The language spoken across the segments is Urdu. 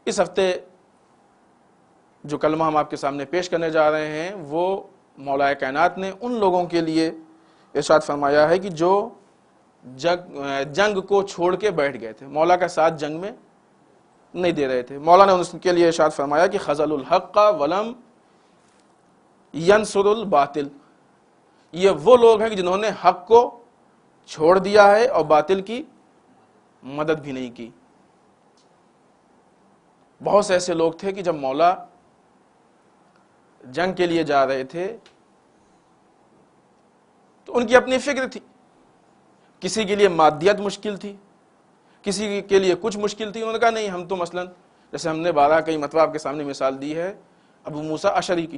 اس ہفتے جو کلمہ ہم آپ کے سامنے پیش کرنے جا رہے ہیں وہ مولا کائنات نے ان لوگوں کے لیے ارشاد فرمایا ہے کہ جو جنگ کو چھوڑ کے بیٹھ گئے تھے، مولا کا ساتھ جنگ میں نہیں دے رہے تھے۔ مولا نے ان کے لیے ارشاد فرمایا کہ خذل الحق ولم ینصر الباطل، یہ وہ لوگ ہیں کہ جنہوں نے حق کو چھوڑ دیا ہے اور باطل کی مدد بھی نہیں کی۔ بہت سے ایسے لوگ تھے کہ جب مولا جنگ کے لیے جا رہے تھے تو ان کی اپنی فکر تھی، کسی کے لیے مادیت مشکل تھی، کسی کے لیے کچھ مشکل تھی، انہوں نے کہا نہیں ہم تو مثلا جیسے ہم نے 12 کئی مرتبہ آپ کے سامنے مثال دی ہے ابو موسیٰ اشعری کی،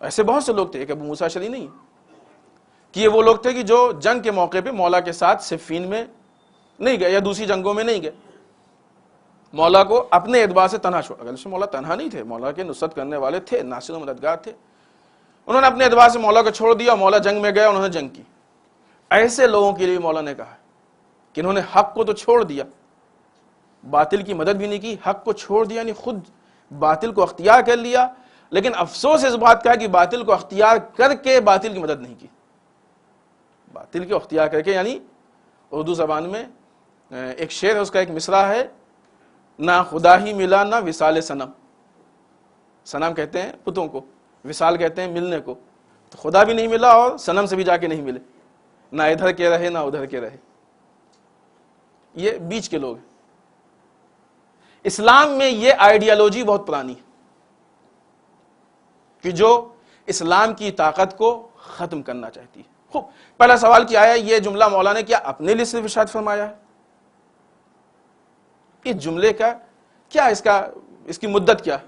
ایسے بہت سے لوگ تھے، ایک ابو موسیٰ اشعری نہیں کہ یہ وہ لوگ تھے کہ جو جنگ کے موقع پہ مولا کے ساتھ صفین میں نہیں گئے یا دوسری جنگوں میں نہیں گئے، مولا کو اپنے اعتبار سے تنہا چھوڑا۔ اگر مولا تنہا نہیں تھے، مولا کے نصرت کرنے والے تھے، ناصر و مددگار تھے، انہوں نے اپنے اعتبار سے مولا کو چھوڑ دیا، مولا جنگ میں گیا، انہوں نے جنگ کی۔ ایسے لوگوں کے لیے مولا نے کہا کہ انہوں نے حق کو تو چھوڑ دیا، باطل کی مدد بھی نہیں کی، حق کو چھوڑ دیا یعنی خود باطل کو اختیار کر لیا، لیکن افسوس اس بات کا ہے کہ باطل کو اختیار کر کے باطل کی مدد نہیں کی۔ باطل کو اختیار کر کے یعنی اردو زبان میں ایک شعر ہے، اس کا ایک مصرع ہے، نہ خدا ہی ملا نہ وصال صنم، صنم کہتے ہیں پتوں کو، وصال کہتے ہیں ملنے کو، تو خدا بھی نہیں ملا اور صنم سے بھی جا کے نہیں ملے، نہ ادھر کے رہے نہ ادھر کے رہے، یہ بیچ کے لوگ ہیں۔ اسلام میں یہ آئیڈیالوجی بہت پرانی ہے کہ جو اسلام کی طاقت کو ختم کرنا چاہتی ہے۔ خوب پہلا سوال کیا ہے، یہ جملہ مولا نے کیا اپنے لیے صرف ارشاد فرمایا ہے؟ اس جملے کا کیا اس کی مدت کیا ہے؟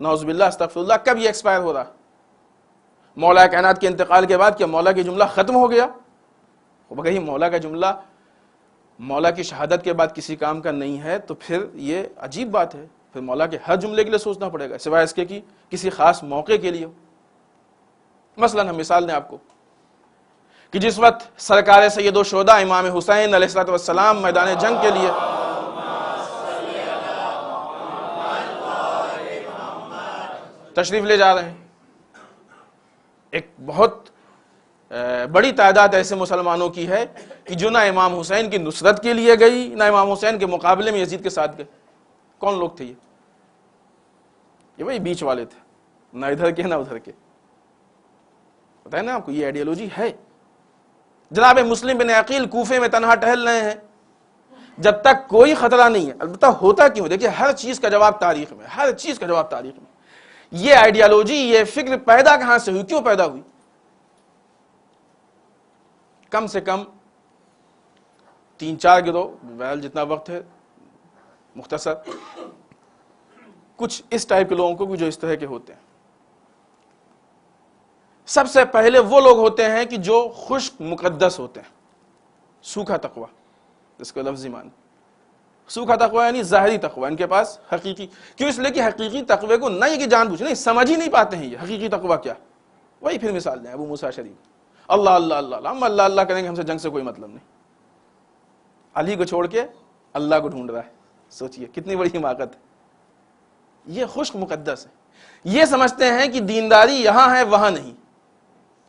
نعوذ باللہ استغفر اللہ، کب یہ ایکسپائر ہو رہا؟ مولا کائنات کے انتقال کے بعد کیا مولا کی جملہ ختم ہو گیا؟ کہیں مولا کا جملہ مولا کی شہادت کے بعد کسی کام کا نہیں ہے تو پھر یہ عجیب بات ہے، پھر مولا کے ہر جملے کے لیے سوچنا پڑے گا سوائے اس کے کہ کسی خاص موقع کے لیے ہو۔ مثلا ہم مثال دیں آپ کو کہ جس وقت سرکار سید الشہداء امام حسین علیہ السلام میدان جنگ کے لیے تشریف لے جا رہے ہیں، ایک بہت بڑی تعداد ایسے مسلمانوں کی ہے کہ جو نہ امام حسین کی نصرت کے لیے گئی نہ امام حسین کے مقابلے میں یزید کے ساتھ گئے۔ کون لوگ تھے یہ وہی بیچ والے تھے، نہ ادھر کے نہ ادھر کے۔ پتہ ہے نا آپ کو، یہ آئیڈیالوجی ہے۔ جناب مسلم بن عقیل کوفے میں تنہا ٹہل رہے ہیں، جب تک کوئی خطرہ نہیں ہے، البتہ ہوتا کیوں؟ دیکھیے ہر چیز کا جواب تاریخ میں، ہر چیز کا جواب تاریخ میں۔ یہ آئیڈیالوجی، یہ فکر پیدا کہاں سے ہوئی، کیوں پیدا ہوئی؟ کم سے کم 3-4 گروہ، بہرحال جتنا وقت ہے مختصر، کچھ اس ٹائپ کے لوگوں کو بھی جو اس طرح کے ہوتے ہیں۔ سب سے پہلے وہ لوگ ہوتے ہیں کہ جو خشک مقدس ہوتے ہیں، سوکھا تقوی، جس کو لفظی معنی سوکھا تقوی یعنی ظاہری تقوی، ان کے پاس حقیقی، کیوں؟ اس لیے کہ حقیقی تقوی کو نہ یہ کہ جان بوجھ نہیں، سمجھ ہی نہیں پاتے ہیں یہ حقیقی تقوی کیا۔ وہی پھر مثال دیں ابو موسیٰ اشعری، اللہ اللہ اللہ، ہم اللہ اللہ کریں گے، ہم سے جنگ سے کوئی مطلب نہیں، علی کو چھوڑ کے اللہ کو ڈھونڈ رہا ہے۔ سوچئے کتنی بڑی حماقت ہے۔ یہ خشک مقدس ہے۔ یہ سمجھتے ہیں کہ دینداری یہاں ہے وہاں نہیں،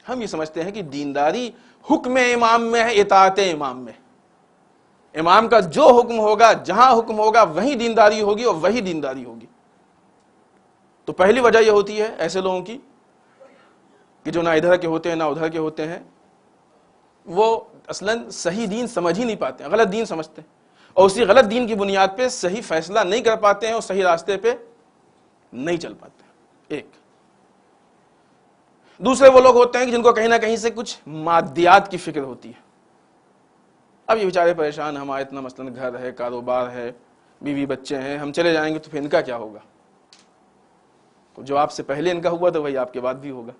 ہم یہ سمجھتے ہیں کہ دینداری حکم امام میں ہے، اطاعت امام میں۔ امام کا جو حکم ہوگا، جہاں حکم ہوگا وہیں دینداری ہوگی اور وہی دینداری ہوگی۔ تو پہلی وجہ یہ ہوتی ہے ایسے لوگوں کی کہ جو نہ ادھر کے ہوتے ہیں نہ ادھر کے ہوتے ہیں، وہ اصلاً صحیح دین سمجھ ہی نہیں پاتے ہیں، غلط دین سمجھتے ہیں، اور اسی غلط دین کی بنیاد پہ صحیح فیصلہ نہیں کر پاتے ہیں اور صحیح راستے پہ نہیں چل پاتے ہیں۔ ایک دوسرے وہ لوگ ہوتے ہیں کہ جن کو کہیں نہ کہیں سے کچھ مادیات کی فکر ہوتی ہے۔ اب یہ بیچارے پریشان، ہمارا اتنا مثلاً گھر ہے، کاروبار ہے، بیوی بچے ہیں، ہم چلے جائیں گے تو پھر ان کا کیا ہوگا؟ جو آپ سے پہلے ان کا ہوا تو وہی آپ کے بعد بھی ہوگا۔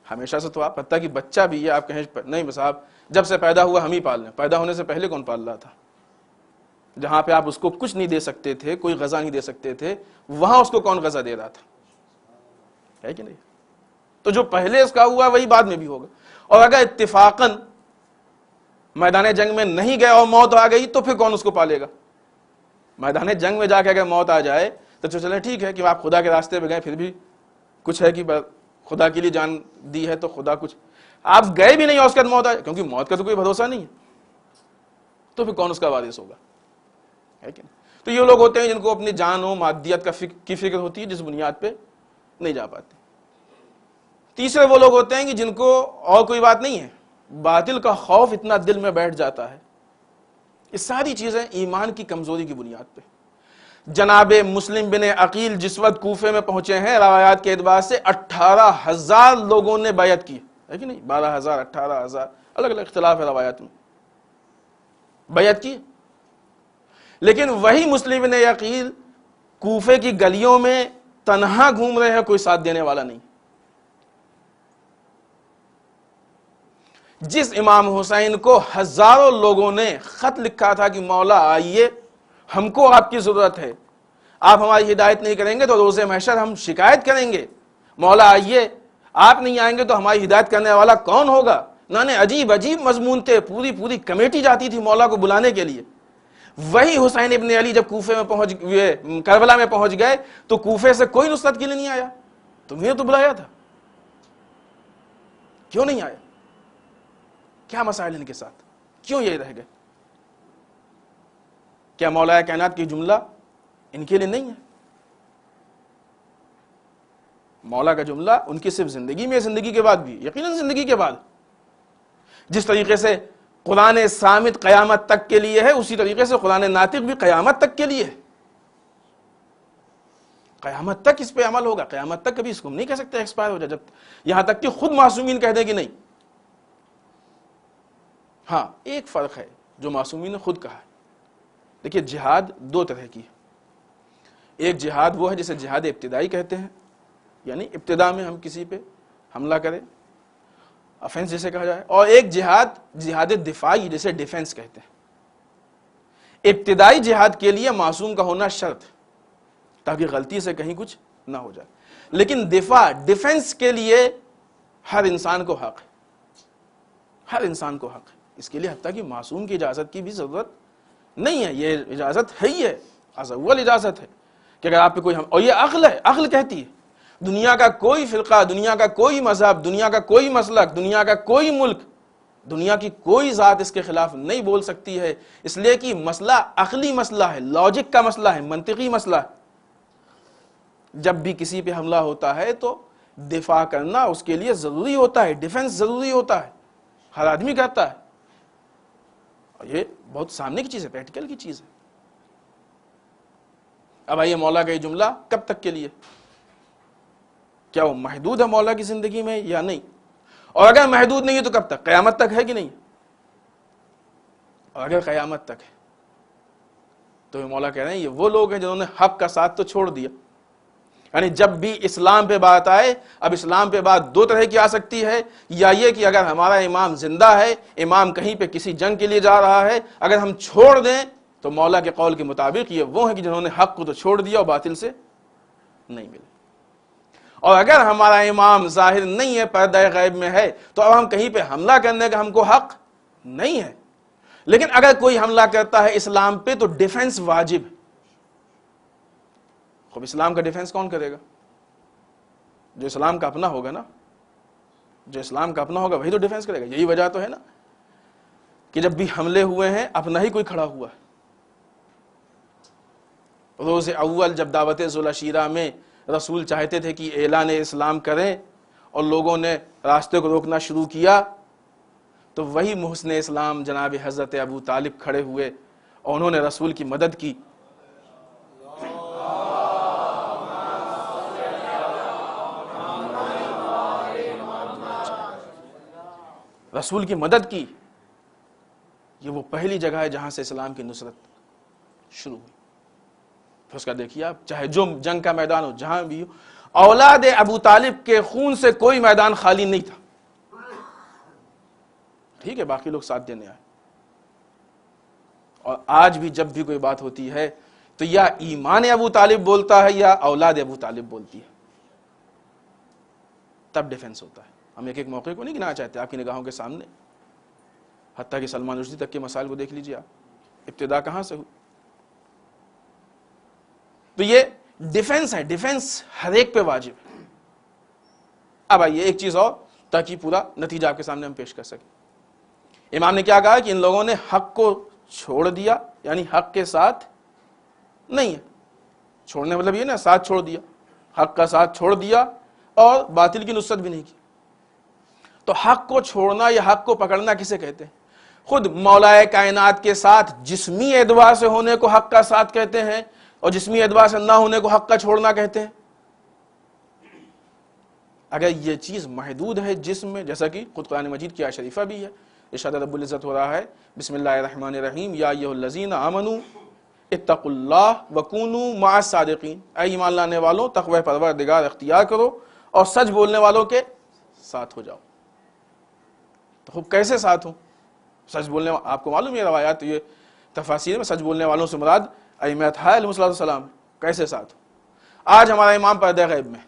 ہمیشہ سے تو آپ پتہ کہ بچہ بھی ہے، آپ کہیں نہیں صاحب جب سے پیدا ہوا ہم ہی پال لیں، پیدا ہونے سے پہلے کون پال رہا تھا؟ جہاں پہ آپ اس کو کچھ نہیں دے سکتے تھے، کوئی غذا نہیں دے سکتے تھے، وہاں اس کو کون غذا دے رہا تھا؟ ہے کہ نہیں؟ تو جو پہلے اس کا ہوا وہی بعد میں بھی ہوگا۔ اور اگر اتفاقاً میدان جنگ میں نہیں گئے اور موت آ گئی تو پھر کون اس کو پالے گا؟ میدان جنگ میں جا کے اگر موت آ جائے تو چلے ٹھیک ہے کہ آپ خدا کے راستے پہ گئے، پھر بھی کچھ ہے کہ خدا کے لیے جان دی ہے تو خدا کچھ، آپ گئے بھی نہیں اور اس کے بعد موت آئے، کیونکہ موت کا تو کوئی بھروسہ نہیں ہے، تو پھر کون اس کا وارث ہوگا، ہے کہ نہیں؟ تو یہ لوگ ہوتے ہیں جن کو اپنی جان و مادیت کی فکر ہوتی ہے، جس بنیاد پہ نہیں جا پاتے۔ تیسرے وہ لوگ ہوتے ہیں کہ جن کو اور کوئی بات نہیں ہے، باطل کا خوف اتنا دل میں بیٹھ جاتا ہے، یہ ساری چیزیں ایمان کی کمزوری کی بنیاد پہ۔ جناب مسلم بن عقیل جس وقت کوفے میں پہنچے ہیں، روایات کے اعتبار سے 18,000 لوگوں نے بیعت کی ہے کہ نہیں، 12,000 18,000 الگ الگ اختلاف ہے روایات میں، بیعت کی۔ لیکن وہی مسلم بن عقیل کوفے کی گلیوں میں تنہا گھوم رہے ہیں، کوئی ساتھ دینے والا نہیں۔ جس امام حسین کو ہزاروں لوگوں نے خط لکھا تھا کہ مولا آئیے، ہم کو آپ کی ضرورت ہے، آپ ہماری ہدایت نہیں کریں گے تو روز محشر ہم شکایت کریں گے، مولا آئیے، آپ نہیں آئیں گے تو ہماری ہدایت کرنے والا کون ہوگا؟ عجیب عجیب مضمون تھے، پوری کمیٹی جاتی تھی مولا کو بلانے کے لیے۔ وہی حسین ابن علی جب کوفے میں پہنچ گئے، کربلا میں پہنچ گئے، تو کوفے سے کوئی نصرت کے لیے نہیں آیا۔ تمہیں تو بلایا تھا، کیوں نہیں آیا؟ کیا مسائل ان کے ساتھ، کیوں یہ رہ گئے؟ کیا مولا کائنات کی جملہ ان کے لیے نہیں ہے؟ مولا کا جملہ ان کی صرف زندگی میں، زندگی کے بعد بھی، یقیناً زندگی کے بعد جس طریقے سے قرآن صامت قیامت تک کے لیے ہے، اسی طریقے سے قرآن ناطق بھی قیامت تک کے لیے ہے۔ قیامت تک اس پہ عمل ہوگا، قیامت تک کبھی اس کو نہیں کہہ سکتے ایکسپائر ہو جائے، جب یہاں تک کہ خود معصومین کہہ دیں کہ نہیں۔ ہاں ایک فرق ہے جو معصومین نے خود کہا ہے۔ دیکھیے جہاد دو طرح کی ہے، ایک جہاد وہ ہے جسے جہاد ابتدائی کہتے ہیں، یعنی ابتدا میں ہم کسی پہ حملہ کریں، افینس جسے کہا جائے، اور ایک جہاد دفاعی جسے ڈیفنس کہتے ہیں۔ ابتدائی جہاد کے لیے معصوم کا ہونا شرط ہے تاکہ غلطی سے کہیں کچھ نہ ہو جائے، لیکن ڈیفنس کے لیے ہر انسان کو حق ہے، ہر انسان کو حق ہے اس کے لیے، حتیٰ کہ معصوم کی اجازت کی بھی ضرورت نہیں ہے، یہ اجازت ہے ہی ہے، از اول اجازت ہے کہ اگر آپ پہ کوئی اور یہ عقل ہے، عقل کہتی ہے دنیا کا کوئی فرقہ، دنیا کا کوئی مذہب، دنیا کا کوئی مسلک، دنیا کا کوئی ملک، دنیا کی کوئی ذات اس کے خلاف نہیں بول سکتی ہے، اس لیے کہ مسئلہ عقلی مسئلہ ہے، لاجک کا مسئلہ ہے، منطقی مسئلہ ہے۔ جب بھی کسی پہ حملہ ہوتا ہے تو دفاع کرنا اس کے لیے ضروری ہوتا ہے، ڈیفنس ضروری ہوتا ہے، ہر آدمی کرتا ہے، اور یہ بہت سامنے کی چیز ہے، پریکٹیکل کی چیز ہے۔ اب آئیے مولا کا یہ جملہ کب تک کے لیے، کیا وہ محدود ہے مولا کی زندگی میں یا نہیں؟ اور اگر محدود نہیں ہے تو کب تک؟ قیامت تک ہے کہ نہیں؟ اور اگر قیامت تک ہے تو یہ مولا کہہ رہے ہیں یہ وہ لوگ ہیں جنہوں نے حق کا ساتھ تو چھوڑ دیا۔ یعنی جب بھی اسلام پہ بات آئے، اب اسلام پہ بات دو طرح کی آ سکتی ہے، یا یہ کہ اگر ہمارا امام زندہ ہے، امام کہیں پہ کسی جنگ کے لیے جا رہا ہے، اگر ہم چھوڑ دیں تو مولا کے قول کے مطابق یہ وہ ہیں کہ جنہوں نے حق کو تو چھوڑ دیا اور باطل سے نہیں ملے۔ اور اگر ہمارا امام ظاہر نہیں ہے، پردہ غیب میں ہے، تو اب ہم کہیں پہ حملہ کرنے کا ہم کو حق نہیں ہے، لیکن اگر کوئی حملہ کرتا ہے اسلام پہ تو ڈیفنس واجب ہے۔ خب اسلام کا ڈیفنس کون کرے گا؟ جو اسلام کا اپنا ہوگا نا، جو اسلام کا اپنا ہوگا وہی تو ڈیفنس کرے گا۔ یہی وجہ تو ہے نا کہ جب بھی حملے ہوئے ہیں اپنا ہی کوئی کھڑا ہوا ہے۔ روز اول جب دعوت ذوالعشیرہ میں رسول چاہتے تھے کہ اعلان اسلام کریں اور لوگوں نے راستے کو روکنا شروع کیا، تو وہی محسن اسلام جناب حضرت ابو طالب کھڑے ہوئے اور انہوں نے رسول کی مدد کی۔ رسول کی مدد کی، یہ وہ پہلی جگہ ہے جہاں سے اسلام کی نصرت شروع ہوئی۔ پھر اس کا دیکھیے آپ، چاہے جو جنگ کا میدان ہو، جہاں بھی ہو، اولاد ابو طالب کے خون سے کوئی میدان خالی نہیں تھا۔ ٹھیک ہے، باقی لوگ ساتھ دینے آئے، اور آج بھی جب بھی کوئی بات ہوتی ہے تو یا ایمان ابو طالب بولتا ہے یا اولاد ابو طالب بولتی ہے، تب ڈیفنس ہوتا ہے۔ ہم ایک ایک موقع کو نہیں گنانا چاہتے آپ کی نگاہوں کے سامنے، حتیٰ کہ سلمان رشدی تک کے مسائل کو دیکھ لیجیے آپ، ابتدا کہاں سے ہوئی۔ تو یہ ڈیفنس ہے، ڈیفنس ہر ایک پہ واجب ہے۔ اب آئیے ایک چیز اور تاکہ پورا نتیجہ آپ کے سامنے ہم پیش کر سکیں۔ امام نے کیا کہا کہ ان لوگوں نے حق کو چھوڑ دیا، یعنی حق کے ساتھ نہیں ہے، چھوڑنے مطلب یہ نا ساتھ چھوڑ دیا، حق کا ساتھ چھوڑ دیا اور باطل کی نصرت بھی نہیں کی۔ تو حق کو چھوڑنا یا حق کو پکڑنا کسے کہتے ہیں؟ خود مولا کائنات کے ساتھ جسمی اعتبار سے ہونے کو حق کا ساتھ کہتے ہیں اور جسمی اعتبار سے نہ ہونے کو حق کا چھوڑنا کہتے ہیں۔ اگر یہ چیز محدود ہے جسم میں، جیسا کہ خود قرآن مجید کی آیت شریفہ بھی ہے، ارشاد رب العزت ہو رہا ہے بسم اللہ الرحمن الرحیم یا ایھا الذین آمنوا اتقوا اللہ وکونوا مع الصادقین، اے ایمان لانے والوں تقوی پروردگار اختیار کرو اور سچ بولنے والوں کے ساتھ ہو جاؤ۔ تو خوب کیسے ساتھ ہوں؟ سچ بولنے آپ کو معلوم ہے روایات یہ تفاسیر میں سچ بولنے والوں سے مراد ائمہ اطہار علیہ السلام، کیسے ساتھ ہوں؟ آج ہمارا امام پردہ غیب میں،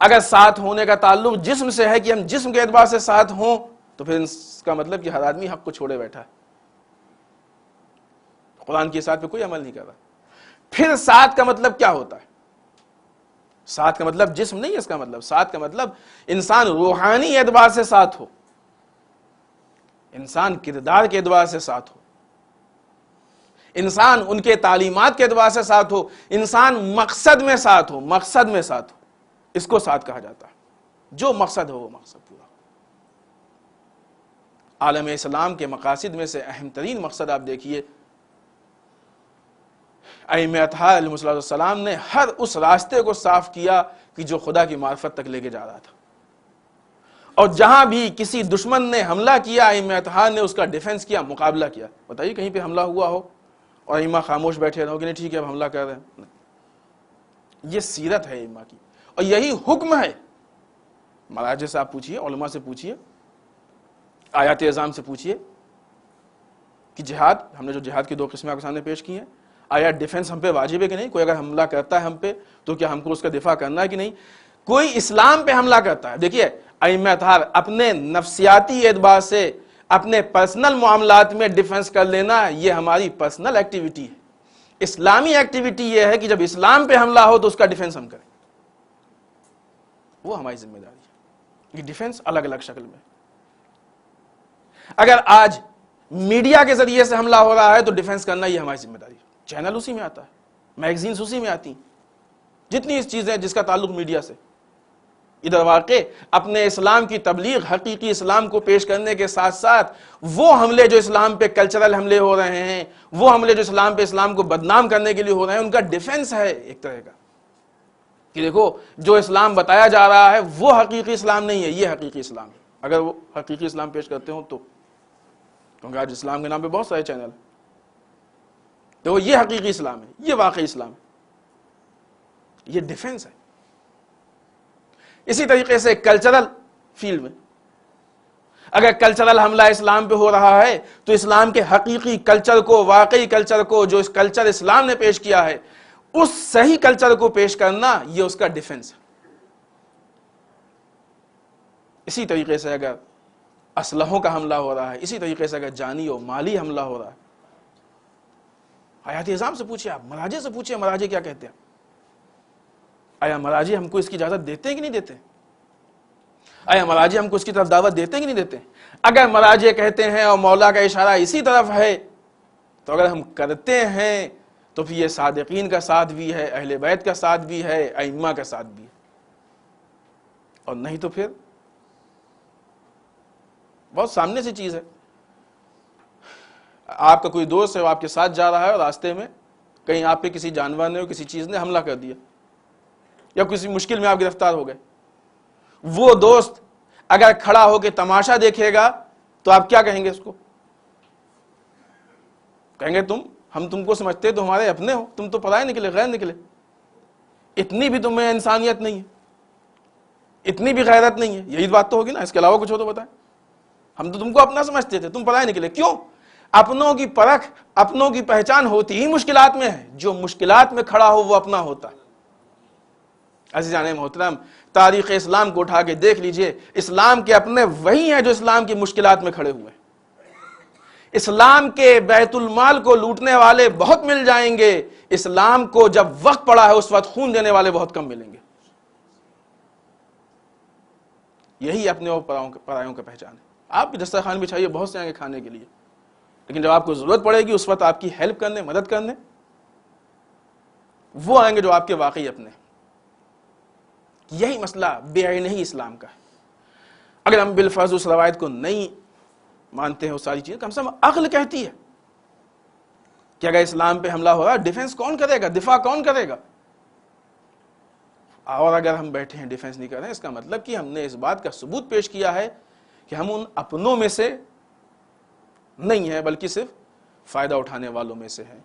اگر ساتھ ہونے کا تعلق جسم سے ہے کہ ہم جسم کے اعتبار سے ساتھ ہوں تو پھر اس کا مطلب کہ ہر آدمی حق کو چھوڑے بیٹھا ہے، قرآن کی ساتھ پہ کوئی عمل نہیں کر رہا۔ پھر ساتھ کا مطلب کیا ہوتا ہے؟ ساتھ کا مطلب جسم نہیں ہے، اس کا مطلب ساتھ کا مطلب انسان روحانی اعتبار سے ساتھ ہو، انسان کردار کے اعتبار سے ساتھ ہو، انسان ان کے تعلیمات کے اعتبار سے ساتھ ہو، انسان مقصد میں ساتھ ہو، مقصد میں ساتھ ہو، اس کو ساتھ کہا جاتا ہے۔ جو مقصد ہو وہ مقصد پورا۔ عالم اسلام کے مقاصد میں سے اہم ترین مقصد آپ دیکھیے، ائمہ اطہار علیہ السلام نے ہر اس راستے کو صاف کیا کہ جو خدا کی معرفت تک لے کے جا رہا تھا، اور جہاں بھی کسی دشمن نے حملہ کیا ائمہ اطہار نے اس کا ڈیفنس کیا، مقابلہ کیا۔ بتائیے کہیں پہ حملہ ہوا ہو اور ائمہ خاموش بیٹھے رہو کہ نہیں ٹھیک ہے اب حملہ کر رہے ہیں؟ یہ سیرت ہے ائمہ کی اور یہی حکم ہے۔ مراجع سے آپ پوچھئے، علماء سے پوچھئے، آیات اعظام سے پوچھئے کہ جہاد، ہم نے جو جہاد کی دو قسمیں آپ کے سامنے پیش کی ہیں، آیا ڈیفنس ہم پہ واجب ہے کہ نہیں؟ کوئی اگر حملہ کرتا ہے ہم پہ تو کیا ہم کو اس کا دفاع کرنا ہے کہ نہیں؟ کوئی اسلام پہ حملہ کرتا ہے، دیکھیے ائمہ اطہار اپنے نفسیاتی اعتبار سے اپنے پرسنل معاملات میں ڈیفنس کر لینا یہ ہماری پرسنل ایکٹیویٹی ہے۔ اسلامی ایکٹیویٹی یہ ہے کہ جب اسلام پہ حملہ ہو تو اس کا ڈیفنس ہم کریں، وہ ہماری ذمہ داری ہے۔ یہ ڈیفنس الگ الگ شکل میں۔ اگر آج میڈیا کے ذریعے سے حملہ ہو رہا ہے تو ڈیفنس کرنا یہ ہماری ذمہ داری ہے۔ چینل اسی میں آتا ہے، میگزینز اسی میں آتی ہیں، جتنی اس چیزیں جس کا تعلق میڈیا سے۔ ادھر واقع اپنے اسلام کی تبلیغ، حقیقی اسلام کو پیش کرنے کے ساتھ ساتھ وہ حملے جو اسلام پہ کلچرل حملے ہو رہے ہیں، وہ حملے جو اسلام پہ اسلام کو بدنام کرنے کے لیے ہو رہے ہیں، ان کا ڈیفنس ہے ایک طرح کا کہ دیکھو جو اسلام بتایا جا رہا ہے وہ حقیقی اسلام نہیں ہے، یہ حقیقی اسلام ہے۔ اگر وہ حقیقی اسلام پیش کرتے ہوں تو، کیونکہ آج اسلام کے نام پہ بہت سارے چینل ہیں، تو یہ حقیقی اسلام ہے، یہ واقعی اسلام ہے، یہ ڈیفنس ہے۔ اسی طریقے سے کلچرل فیلڈ میں اگر کلچرل حملہ اسلام پہ ہو رہا ہے تو اسلام کے حقیقی کلچر کو، واقعی کلچر کو، جو اس کلچر اسلام نے پیش کیا ہے اس صحیح کلچر کو پیش کرنا یہ اس کا ڈیفنس ہے۔ اسی طریقے سے اگر اسلحوں کا حملہ ہو رہا ہے، اسی طریقے سے اگر جانی و مالی حملہ ہو رہا ہے، آیات اعظام سے پوچھیں، آپ مراجع سے پوچھیں، مراجع کیا کہتے ہیں؟ آیا مراجع ہم کو اس کی اجازت دیتے ہیں کہ نہیں دیتے؟ آیا مراجع ہم کو اس کی طرف دعوت دیتے ہیں کہ نہیں دیتے؟ اگر مراجع کہتے ہیں اور مولا کا اشارہ اسی طرف ہے تو اگر ہم کرتے ہیں تو پھر یہ صادقین کا ساتھ بھی ہے، اہل بیت کا ساتھ بھی ہے، ائمہ کا ساتھ بھی ہے، اور نہیں تو پھر بہت سامنے سے چیز ہے۔ آپ کا کوئی دوست ہے، وہ آپ کے ساتھ جا رہا ہے اور راستے میں کہیں آپ پہ کسی جانور نے اور کسی چیز نے حملہ کر دیا یا کسی مشکل میں آپ گرفتار ہو گئے، وہ دوست اگر کھڑا ہو کے تماشا دیکھے گا تو آپ کیا کہیں گے اس کو؟ کہیں گے ہم تم کو سمجھتے تو ہمارے اپنے ہو، تم تو پرائے نکلے، غیر نکلے، اتنی بھی تمہیں انسانیت نہیں ہے، اتنی بھی غیرت نہیں ہے، یہی بات تو ہوگی نا، اس کے علاوہ کچھ ہو تو بتائیں۔ ہم تو تم کو اپنا سمجھتے تھے، تم پرائے نکلے، کیوں؟ اپنوں کی پرکھ، اپنوں کی پہچان ہوتی ہی مشکلات میں ہے، جو مشکلات میں کھڑا ہو وہ اپنا ہوتا ہے۔ عزیزان محترم، تاریخ اسلام کو اٹھا کے دیکھ لیجئے، اسلام کے اپنے وہی ہیں جو اسلام کی مشکلات میں کھڑے ہوئے ہیں۔ اسلام کے بیت المال کو لوٹنے والے بہت مل جائیں گے، اسلام کو جب وقت پڑا ہے اس وقت خون دینے والے بہت کم ملیں گے۔ یہی اپنے اور پرایوں کا پہچان ہے۔ آپ بھی دسترخوان بچھائیے، بہت سے آئیں گے کھانے کے لیے، لیکن جب آپ کو ضرورت پڑے گی اس وقت آپ کی ہیلپ کرنے، مدد کرنے، وہ آئیں گے جو آپ کے واقعی اپنے۔ یہی مسئلہ بے عینی ہی اسلام کا ہے۔ اگر ہم بالفرض اس روایت کو نہیں مانتے ہیں، وہ ساری چیزیں، کم سے کم عقل کہتی ہے کہ اگر اسلام پہ حملہ ہو رہا ہے ڈیفنس کون کرے گا، دفاع کون کرے گا؟ اور اگر ہم بیٹھے ہیں ڈیفنس نہیں کر رہے ہیں، اس کا مطلب کہ ہم نے اس بات کا ثبوت پیش کیا ہے کہ ہم ان اپنوں میں سے نہیں ہیں بلکہ صرف فائدہ اٹھانے والوں میں سے ہیں۔